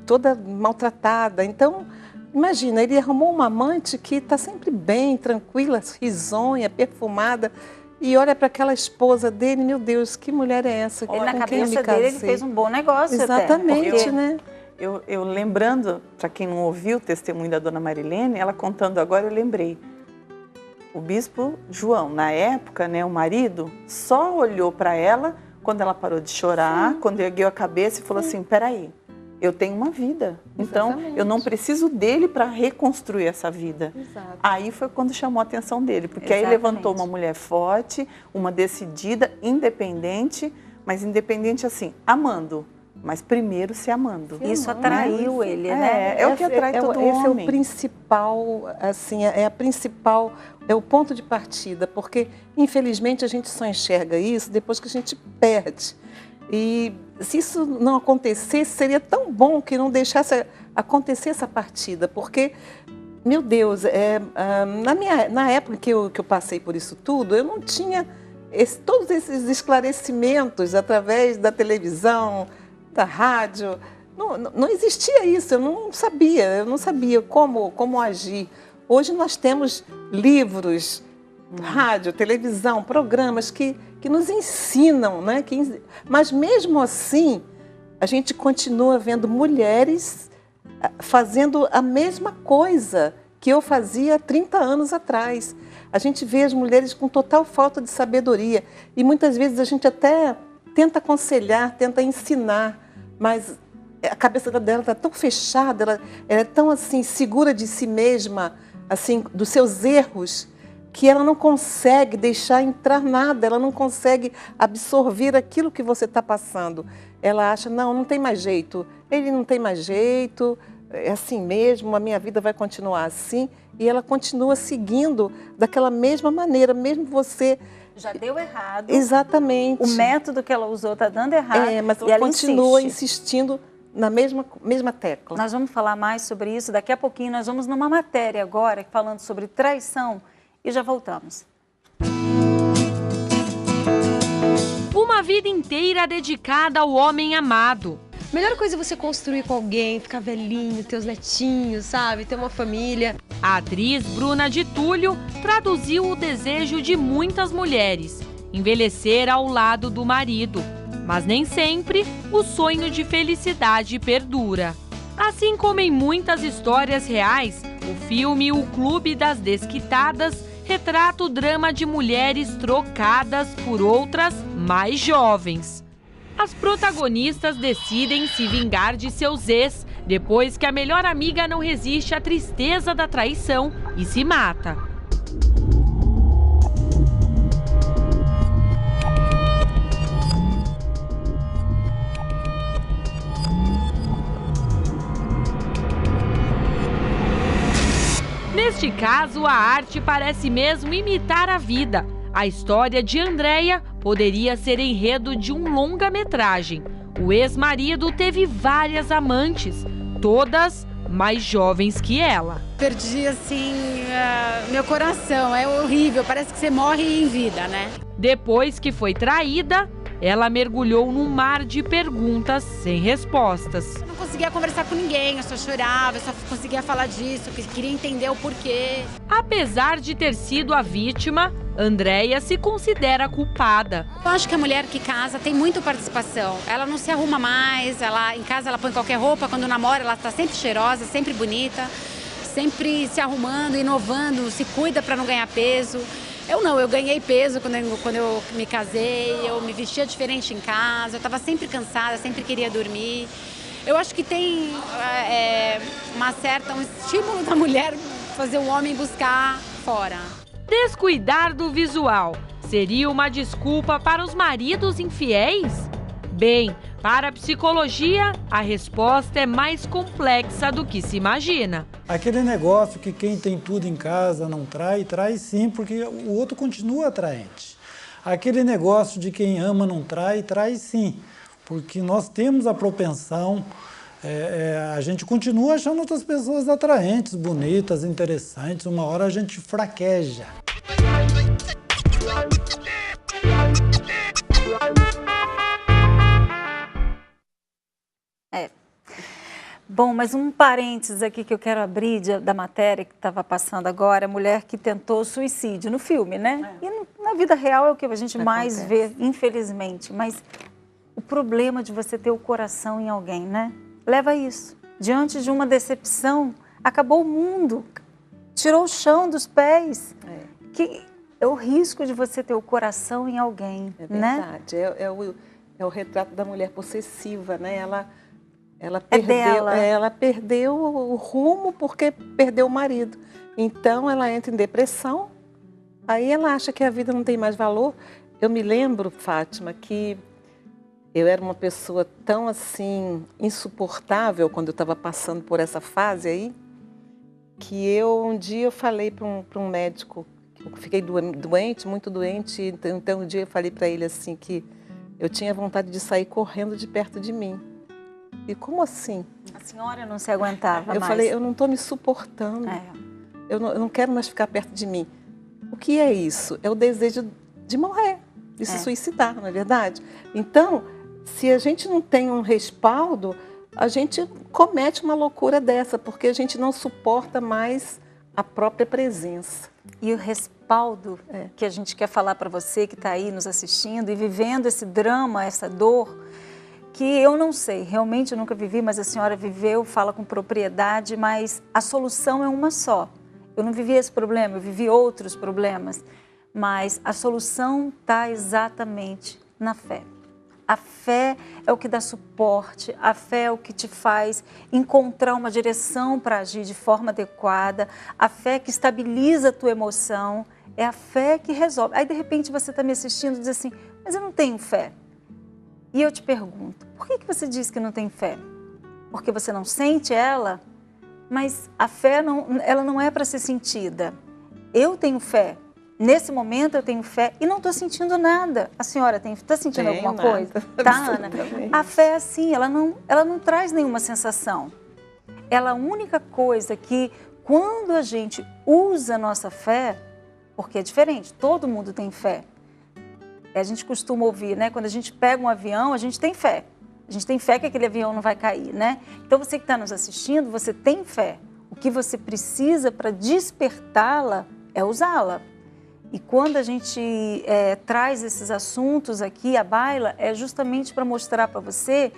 toda maltratada. Então, imagina, ele arrumou uma amante que está sempre bem, tranquila, risonha, perfumada, e olha para aquela esposa dele, meu Deus, que mulher é essa? Ele, na cabeça dele, ele fez um bom negócio. Exatamente, até, né? Eu lembrando, para quem não ouviu o testemunho da dona Marilene, ela contando agora, eu lembrei. O bispo João, na época, né, o marido, só olhou para ela quando ela parou de chorar, quando ergueu a cabeça e falou assim, peraí, eu tenho uma vida, então eu não preciso dele para reconstruir essa vida. Exato. Aí foi quando chamou a atenção dele, porque aí levantou uma mulher forte, uma decidida, independente, mas independente assim, amando, mas primeiro se amando. Isso atraiu ele, né? É o que atrai todo homem. Esse é o principal, assim, é o ponto de partida, porque infelizmente a gente só enxerga isso depois que a gente perde. E se isso não acontecesse, seria tão bom que não deixasse acontecer essa partida, porque, meu Deus, na época que eu passei por isso tudo, eu não tinha todos esses esclarecimentos através da televisão, da rádio. Não existia isso, eu não sabia como agir. Hoje nós temos livros, rádio, televisão, programas que nos ensinam, né? Mas mesmo assim, a gente continua vendo mulheres fazendo a mesma coisa que eu fazia 30 anos atrás. A gente vê as mulheres com total falta de sabedoria e muitas vezes a gente até tenta aconselhar, tenta ensinar, mas a cabeça dela está tão fechada, ela é tão assim segura de si mesma, assim, dos seus erros, que ela não consegue deixar entrar nada, ela não consegue absorver aquilo que você está passando. Ela acha, não tem mais jeito, ele não tem mais jeito, é assim mesmo, a minha vida vai continuar assim, e ela continua seguindo daquela mesma maneira, mesmo você... Já deu errado. Exatamente. O método que ela usou está dando errado. Mas ela continua insistindo na mesma tecla. Nós vamos falar mais sobre isso daqui a pouquinho. Nós vamos numa matéria agora falando sobre traição e já voltamos. Uma vida inteira dedicada ao homem amado. Melhor coisa é você construir com alguém, ficar velhinho, ter os netinhos, sabe? Ter uma família. A atriz Bruna de Túlio traduziu o desejo de muitas mulheres, envelhecer ao lado do marido. Mas nem sempre o sonho de felicidade perdura. Assim como em muitas histórias reais, o filme O Clube das Desquitadas retrata o drama de mulheres trocadas por outras mais jovens. As protagonistas decidem se vingar de seus ex, depois que a melhor amiga não resiste à tristeza da traição e se mata. Neste caso, a arte parece mesmo imitar a vida. A história de Andréia poderia ser enredo de um longa-metragem. O ex-marido teve várias amantes, todas mais jovens que ela. Perdi, assim, meu coração. É horrível, parece que você morre em vida, né? Depois que foi traída, ela mergulhou num mar de perguntas sem respostas. Eu não conseguia conversar com ninguém, eu só chorava, eu só conseguia falar disso, eu queria entender o porquê. Apesar de ter sido a vítima, Andréia se considera culpada. Eu acho que a mulher que casa tem muita participação. Ela não se arruma mais, em casa ela põe qualquer roupa, quando namora ela está sempre cheirosa, sempre bonita, sempre se arrumando, inovando, se cuida para não ganhar peso. Eu ganhei peso quando eu me casei, eu me vestia diferente em casa, eu estava sempre cansada, sempre queria dormir. Eu acho que tem um estímulo da mulher fazer o homem buscar fora. Descuidar do visual seria uma desculpa para os maridos infiéis? Bem, para a psicologia, a resposta é mais complexa do que se imagina. Aquele negócio que quem tem tudo em casa não trai, trai sim, porque o outro continua atraente. Aquele negócio de quem ama não trai, trai sim, porque nós temos a propensão, a gente continua achando outras pessoas atraentes, bonitas, interessantes, uma hora a gente fraqueja. Bom, mas um parênteses aqui que eu quero abrir da matéria que estava passando agora, a mulher que tentou suicídio no filme, né? E na vida real é o que a gente mais vê, infelizmente. Mas o problema de você ter o coração em alguém, né? Leva a isso. Diante de uma decepção, acabou o mundo, tirou o chão dos pés. Que é o risco de você ter o coração em alguém, né? É verdade, é o retrato da mulher possessiva, né? Ela perdeu o rumo porque perdeu o marido. Então, ela entra em depressão, aí ela acha que a vida não tem mais valor. Eu me lembro, Fátima, que eu era uma pessoa tão assim insuportável quando eu estava passando por essa fase aí, que um dia eu falei para um médico, eu fiquei doente, muito doente, então um dia eu falei para ele assim que eu tinha vontade de sair correndo de perto de mim. E como assim? A senhora não se aguentava mais. Eu falei, eu não estou me suportando. Eu não quero mais ficar perto de mim. O que é isso? É o desejo de morrer, de se suicidar, não é verdade? Então, se a gente não tem um respaldo, a gente comete uma loucura dessa, porque a gente não suporta mais a própria presença. E o respaldo que a gente quer falar para você que está aí nos assistindo e vivendo esse drama, essa dor, que eu não sei, realmente eu nunca vivi, mas a senhora viveu, fala com propriedade, mas a solução é uma só. Eu não vivi esse problema, eu vivi outros problemas, mas a solução está exatamente na fé. A fé é o que dá suporte, a fé é o que te faz encontrar uma direção para agir de forma adequada, a fé que estabiliza a tua emoção, é a fé que resolve. Aí de repente você está me assistindo e diz assim, mas eu não tenho fé. E eu te pergunto, por que você diz que não tem fé? Porque você não sente ela? Mas a fé ela não é para ser sentida. Eu tenho fé. Nesse momento eu tenho fé e não estou sentindo nada. A senhora está sentindo alguma coisa? Tá, Ana? A fé é assim, ela não traz nenhuma sensação. Ela é a única coisa que, quando a gente usa a nossa fé, porque é diferente, todo mundo tem fé. A gente costuma ouvir, né? Quando a gente pega um avião, a gente tem fé. A gente tem fé que aquele avião não vai cair, né? Então você que está nos assistindo, você tem fé. O que você precisa para despertá-la é usá-la. E quando a gente traz esses assuntos aqui à baila, é justamente para mostrar para você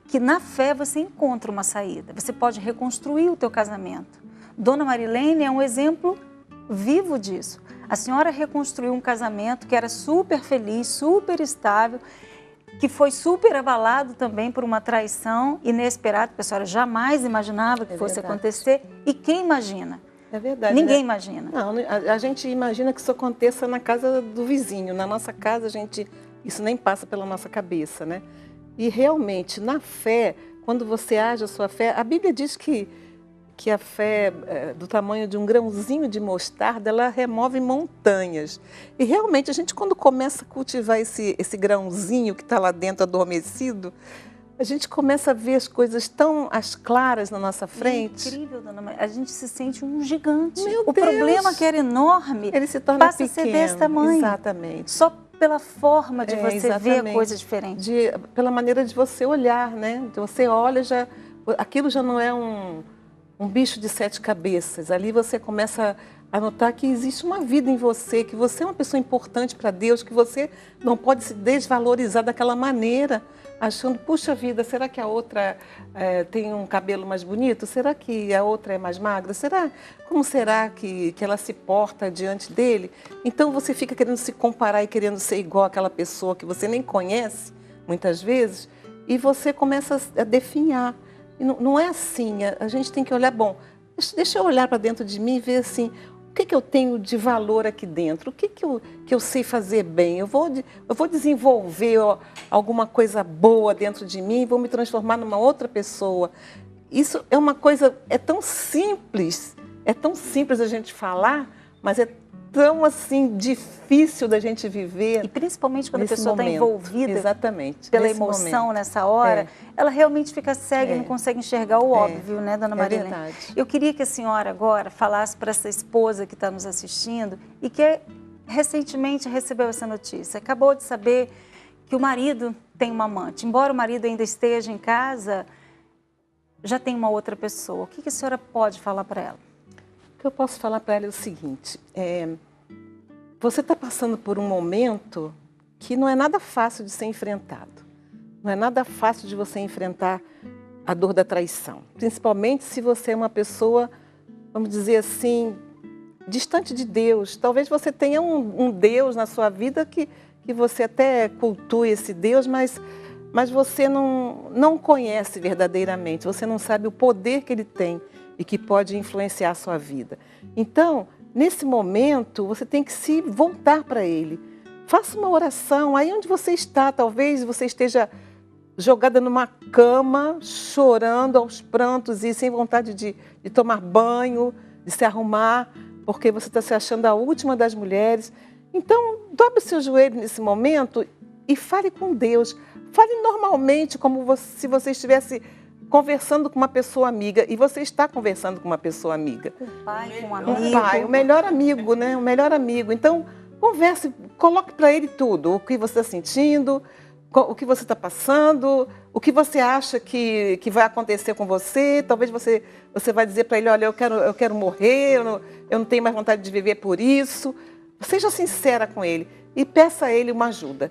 que na fé você encontra uma saída. Você pode reconstruir o teu casamento. Dona Marilene é um exemplo vivo disso. A senhora reconstruiu um casamento que era super feliz, super estável, que foi super abalado também por uma traição inesperada, que a senhora jamais imaginava que fosse acontecer. E quem imagina? É verdade. Ninguém né? imagina. Não, a gente imagina que isso aconteça na casa do vizinho. Na nossa casa, isso nem passa pela nossa cabeça, né? E realmente, na fé, quando você age a sua fé, a Bíblia diz que a fé do tamanho de um grãozinho de mostarda, ela remove montanhas. E realmente, a gente quando começa a cultivar esse grãozinho que está lá dentro adormecido, a gente começa a ver as coisas tão claras na nossa frente. É incrível, dona Maria. A gente se sente um gigante. Meu o Deus. Problema que era enorme, ele se torna passa pequeno. A ser desse tamanho. Exatamente. Só pela forma de você exatamente. ver a coisa diferente. Pela maneira de você olhar, né? Você olha, aquilo já não é um bicho de 7 cabeças. Ali você começa a notar que existe uma vida em você, que você é uma pessoa importante para Deus, que você não pode se desvalorizar daquela maneira, achando, puxa vida, será que a outra tem um cabelo mais bonito? Será que a outra é mais magra? Como será que ela se porta diante dele? Então você fica querendo se comparar e querendo ser igual àquela pessoa que você nem conhece, muitas vezes, e você começa a definhar. E não é assim, a gente tem que olhar, bom, deixa eu olhar para dentro de mim e ver assim, o que eu tenho de valor aqui dentro? O que eu sei fazer bem? Eu vou desenvolver alguma coisa boa dentro de mim, vou me transformar numa outra pessoa. Isso é uma coisa, é tão simples a gente falar, mas é tão assim difícil da gente viver. E principalmente quando a pessoa está envolvida exatamente, pela emoção nessa hora, ela realmente fica cega e não consegue enxergar o óbvio, né, dona Marilene? É verdade. Eu queria que a senhora agora falasse para essa esposa que está nos assistindo e que recentemente recebeu essa notícia. Acabou de saber que o marido tem uma amante. Embora o marido ainda esteja em casa, já tem uma outra pessoa. O que a senhora pode falar para ela? O que eu posso falar para ela é o seguinte, você está passando por um momento que não é nada fácil de ser enfrentado. Não é nada fácil de você enfrentar a dor da traição. Principalmente se você é uma pessoa, vamos dizer assim, distante de Deus. Talvez você tenha um Deus na sua vida que você até cultue esse Deus, mas você não conhece verdadeiramente. Você não sabe o poder que ele tem e que pode influenciar a sua vida. Então, nesse momento, você tem que se voltar para ele. Faça uma oração, aí onde você está, talvez você esteja jogada numa cama, chorando aos prantos e sem vontade de tomar banho, de se arrumar, porque você está se achando a última das mulheres. Então, dobre o seu joelho nesse momento e fale com Deus. Fale normalmente, como se você estivesse conversando com uma pessoa amiga, e você está conversando com uma pessoa amiga. Com o pai, com um amigo. O pai, o melhor amigo, né? O melhor amigo. Então, converse, coloque para ele tudo, o que você está sentindo, o que você está passando, o que você acha que vai acontecer com você. Talvez você vai dizer para ele, olha, eu quero morrer, eu não tenho mais vontade de viver por isso. Seja sincera com ele e peça a ele uma ajuda.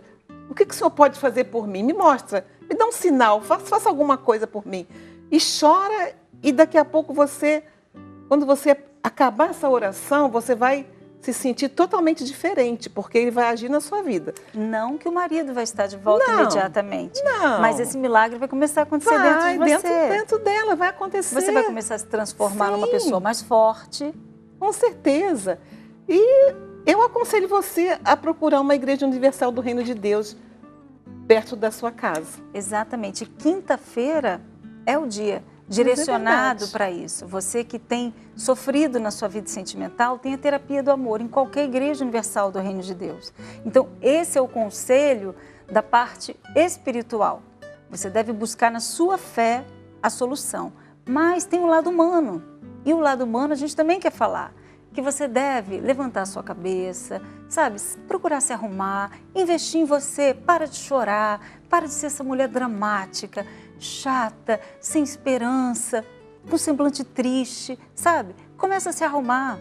o que o senhor pode fazer por mim? Me mostra, me dá um sinal, faça alguma coisa por mim. E chora, e daqui a pouco quando você acabar essa oração, você vai se sentir totalmente diferente, porque ele vai agir na sua vida. Não que o marido vai estar de volta imediatamente. Não. Mas esse milagre vai começar a acontecer dentro de você. Dentro dela, vai acontecer. Você vai começar a se transformar numa pessoa mais forte. Com certeza. E eu aconselho você a procurar uma igreja universal do Reino de Deus perto da sua casa. Exatamente. Quinta-feira é o dia direcionado para isso. Você que tem sofrido na sua vida sentimental, tem a terapia do amor em qualquer igreja universal do Reino de Deus. Então, esse é o conselho da parte espiritual. Você deve buscar na sua fé a solução. Mas tem o lado humano. E o lado humano a gente também quer falar. Que você deve levantar a sua cabeça, sabe? Procurar se arrumar, investir em você, para de chorar, para de ser essa mulher dramática, chata, sem esperança, com semblante triste, sabe? Começa a se arrumar.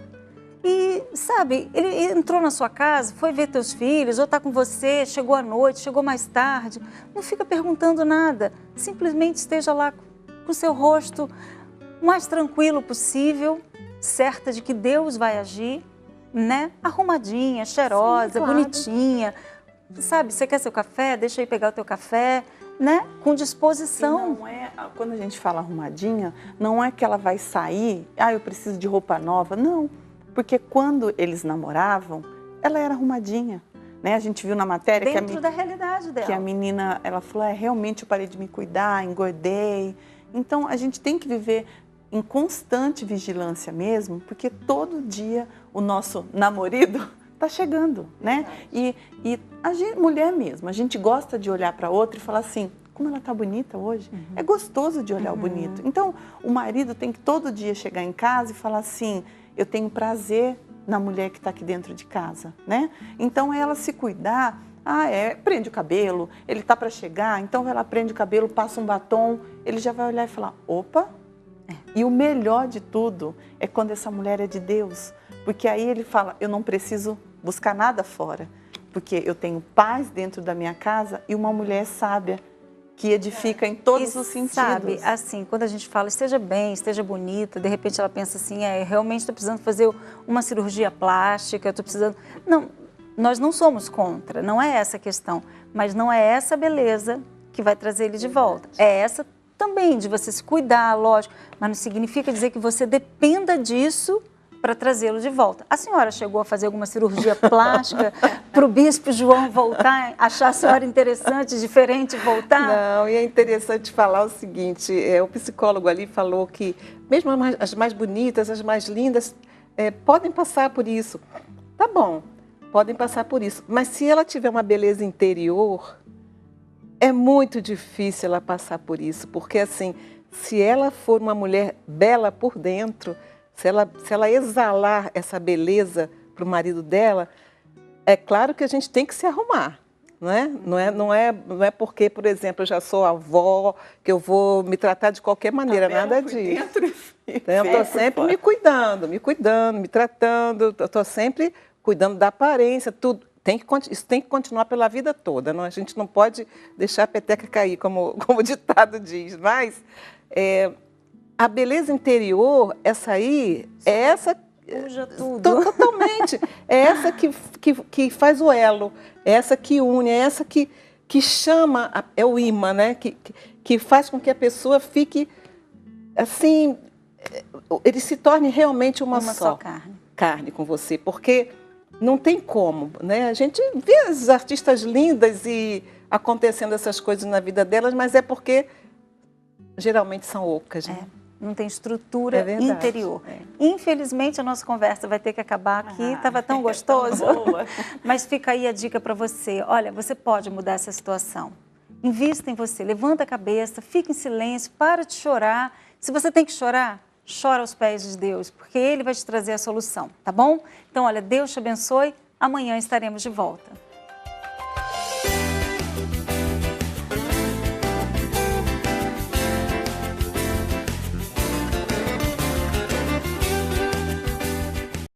E, sabe, ele entrou na sua casa, foi ver teus filhos, ou está com você, chegou à noite, chegou mais tarde. Não fica perguntando nada. Simplesmente esteja lá com o seu rosto o mais tranquilo possível, certa de que Deus vai agir, né? Arrumadinha, cheirosa, sim, claro, bonitinha. Sabe, você quer seu café? Deixa eu ir pegar o teu café, né? Com disposição. E não é, quando a gente fala arrumadinha, não é que ela vai sair, eu preciso de roupa nova. Não, porque quando eles namoravam, ela era arrumadinha. Né? A gente viu na matéria dentro da realidade dela. Que a menina, ela falou, realmente eu parei de me cuidar, engordei. Então, a gente tem que viver em constante vigilância mesmo, porque todo dia o nosso namorado está chegando, né? E a gente, mulher mesmo, a gente gosta de olhar para outra e falar assim, como ela está bonita hoje. É gostoso de olhar o bonito. Então, o marido tem que todo dia chegar em casa e falar assim, eu tenho prazer na mulher que está aqui dentro de casa, né? Então, ela se cuidar, prende o cabelo, ele está para chegar, então vai lá, prende o cabelo, passa um batom, ele já vai olhar e falar, opa. E o melhor de tudo é quando essa mulher é de Deus, porque aí ele fala, eu não preciso buscar nada fora, porque eu tenho paz dentro da minha casa e uma mulher sábia que edifica em todos os sentidos. Sabe, assim, quando a gente fala, esteja bem, esteja bonita, de repente ela pensa assim, realmente estou precisando fazer uma cirurgia plástica, estou precisando... Não, nós não somos contra, não é essa a questão, mas não é essa beleza que vai trazer ele de volta, é essa também de você se cuidar, lógico, mas não significa dizer que você dependa disso para trazê-lo de volta. A senhora chegou a fazer alguma cirurgia plástica para o bispo João voltar, achar a senhora interessante, diferente, voltar? Não, e é interessante falar o seguinte, o psicólogo ali falou que mesmo as mais bonitas, as mais lindas, podem passar por isso. Tá bom, podem passar por isso, mas se ela tiver uma beleza interior, é muito difícil ela passar por isso, porque assim, se ela for uma mulher bela por dentro, se ela exalar essa beleza para o marido dela, é claro que a gente tem que se arrumar, não é? Não é porque, por exemplo, eu já sou avó, que eu vou me tratar de qualquer maneira, nada disso. Então, eu estou sempre me cuidando, me tratando, eu estou sempre cuidando da aparência, tudo. Isso tem que continuar pela vida toda, não? A gente não pode deixar a peteca cair, como o ditado diz, mas a beleza interior, essa aí, é essa... Puja tudo. Totalmente. É essa que faz o elo, é essa que une, é essa que chama, é o imã, né? Que faz com que a pessoa fique, assim, ele se torne realmente uma só carne com você, porque... Não tem como, né? A gente vê as artistas lindas e acontecendo essas coisas na vida delas, mas é porque geralmente são ocas, né? Não tem estrutura interior. Infelizmente, a nossa conversa vai ter que acabar aqui. Estava tão gostoso. Mas fica aí a dica para você. Olha, você pode mudar essa situação. Invista em você, levanta a cabeça, fica em silêncio, para de chorar. Se você tem que chorar, chora aos pés de Deus, porque Ele vai te trazer a solução, tá bom? Então, olha, Deus te abençoe. Amanhã estaremos de volta.